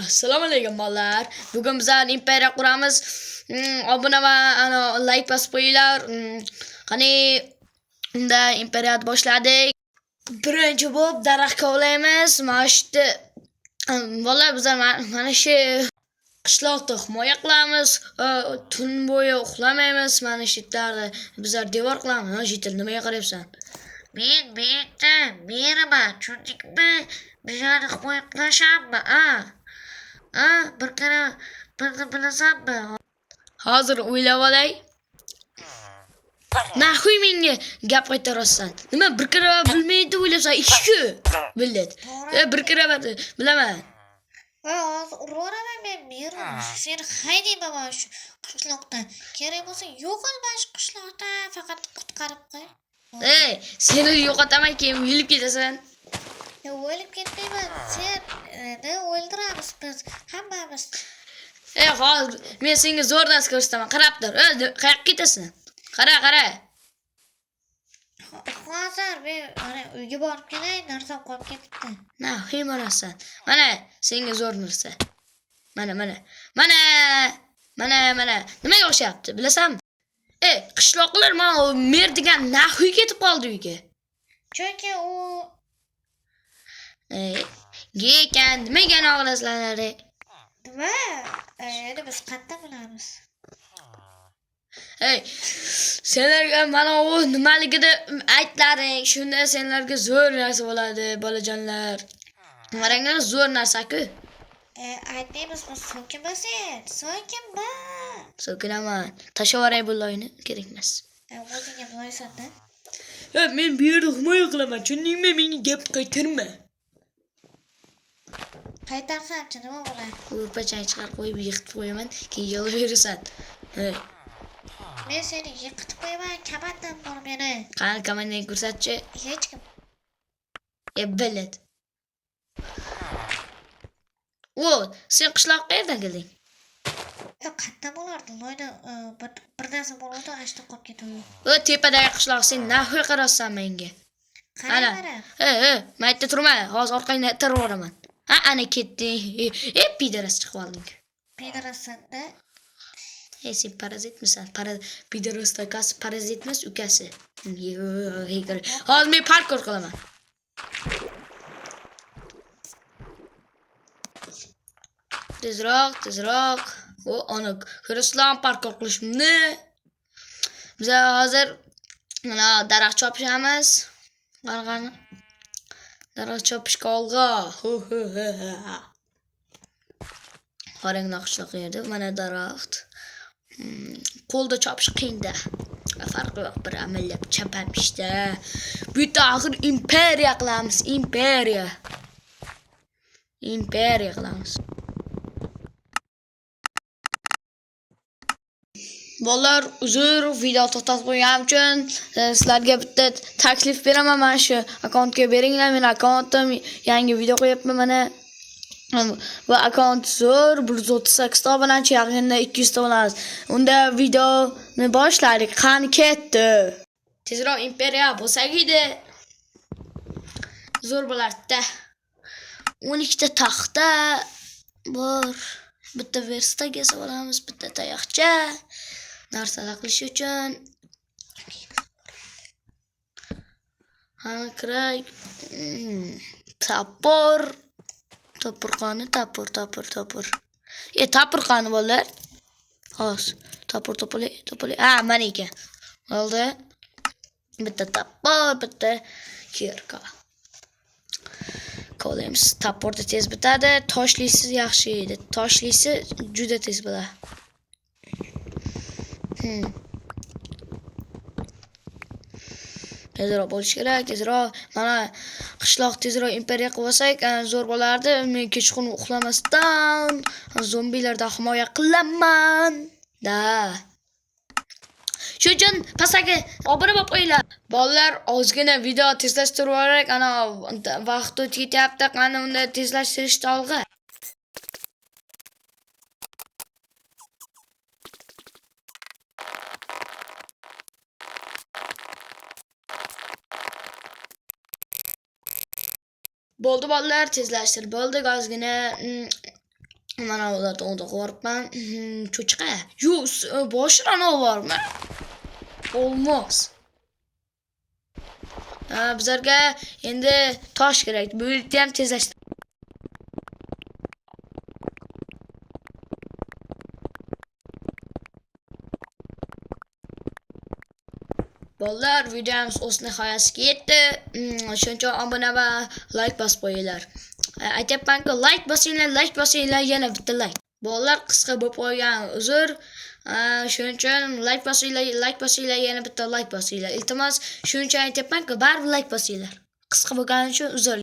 Assalomu alaykum bolalar. Bugun bizlar imperiya quramiz. Obuna va like bosib qo'yinglar. Qani unda imperiyat boshladik. Birinchi bo'lib daraxt kovlaymiz. Mana bolalar bizlar mana shu qishloqda himoya qilamiz. Tun bo'yi uxlamaymiz. Mana shu yerda bizlar devor qilamiz. Jitil nimaga qarayapsan? Men beraman, tushundingmi? Bizlarni himoya qilashammi, bir qara birni bilasanmi? Hozir o'ylab olay. Naxuy menga gap qaytarasan. Nima bir kira bilmaydi o'ylabsan, ikki biladi. Bir kira bilaman. Hozir urvoraman men beraman. Seni haydayman mana shu qishloqdan. Kerak bo'lsa yo'qolma shu qishloqdan, faqat qutqarib qo'y. Seni yo'qotaman, keyin o'lib ketasan. O'lib ketmayman. Seni o'ldiramiz biz hammamiz. Hozir men senga zo'r narsa ko'rsataman. Qarab tur. Qayoqqa ketasan? Qara. Hozir men uyga borib kelay, narsam qolib ketibdi. Himorasan. Mana senga zo'r narsa. Mana. Nimaga o'xshayapti, bilasanmi? Qishloqlar mana mer degan naxuy ketib qoldi uyga. Chunki u Gekan nimaga og'lasizlar? nima? Endi biz qayerdan bilamiz? Senlarga mana u nimaligida aytlaring, shunda senlarga zo'r narsa bo'ladi, bolajonlar. Qaranglar, zo'r narsa-ku. Aytmaymiz, biz so'kinma. So'kinaman. Tashlavoray bu loyni, kerak emas. O'zingga loysan-da. Men bu yerda himoya qilaman, tushundingmi? Menga gap qaytarma. Qaytarsam-chi nima bo'ladi? Urpachang chiqarib qo'yib yiqitib qo'yaman, keyin yo'laverasan. Men seni yiqitib qo'yaman, kamandam bor meni. Qani komandani ko'rsatchi. Hech kim. Biladi. Sen qishloqqa qayerdan kelding? Qayerdan bo'lardi? Loyda bir narsa bo'ladi, ashta qolib ketadi. Tepadagi qishloq, sen naxuy qarasan menga. Qara. Maytda turma, hozir orqangdan itarib yuboraman. Ana ketding. Pidaras chiqib olding. Pidarasanda. Sen parazitmisan? Pidaras takasi parazit emas, ukasi. Hozir men parkour qilaman. Tezroq. Ana ko'rasizlar parkour qilishimni. Biz hozir mana daraxt chopishamiz. Qarag'ani. Daraxt chopishga olg'a. Qaranglar qishloq yerda mana daraxt. Qo'lda chopish qiyinda. Farqi yo'q, bir amallab chopamishda. Bu yerda axir imperiya qilamiz, imperiya qilamiz. Bolalar, uzr, video to'xtatib qo'yganim uchun sizlarga bitta taklif beraman. Mana shu akkauntga beringlar. Men akkauntim yangi video qo'yapman mana. Va akkaunt zo'r 138 ta obunachi, yaqinda 200 ta bo'lamiz. Unda videoni boshladik. Qani ketdi. Tezroq imperiya bo'lsak edi. Zo'r bo'lardi. 12 ta taxta bor. Bitta verstaga yasab olamiz, bitta tayoqcha. Narsalar qilish uchun. Kerak. Tapor qani, tapor. Tapor qani bolalar? Hozir tapor to'polay. Mana ekan. Oldi. Bitta tapor, bitta kirka. Qo'laymiz. Taporda tez bitadi, toshlisi yaxshi edi. Toshlisi juda tez bo'ladi. Tezroq bo'lish kerak, tezroq. Mana qishloq tezroq imperiya qilsak, zo'r bo'lardi. Men kechqurun uxlamasdan zombilardan himoya qilaman. Shu uchun pastga obuna bo'lib qo'yinglar. Bolalar, ozgina video tezlashtirib yuborak. Ana vaqt o'tib ketyapti. Qani unda tezlashtirishni olg'a. Bo'ldi bolalar, tezlashtir. Bo'ldi, ozgina Mana ulardan o'da qo'rqman. Cho'chqa. Yo'q, boshdan obormi? Olmaz. Bizlarga endi tosh kerak. Bu yerda ham tezlashtir. Bolalar, videomiz o'z nihoyasiga yetdi. Shuning uchun obuna va like bosib qo'yinglar. Aytyapman-ku, like bosinglar, yana bitta like. Bolalar, qisqa bo'lib qolgan uzr. Shuning uchun like bosinglar, yana bitta like bosinglar. Iltimos, shuning uchun aytyapman-ku, baribir like bosinglar. Qisqa bo'lgani uchun uzr.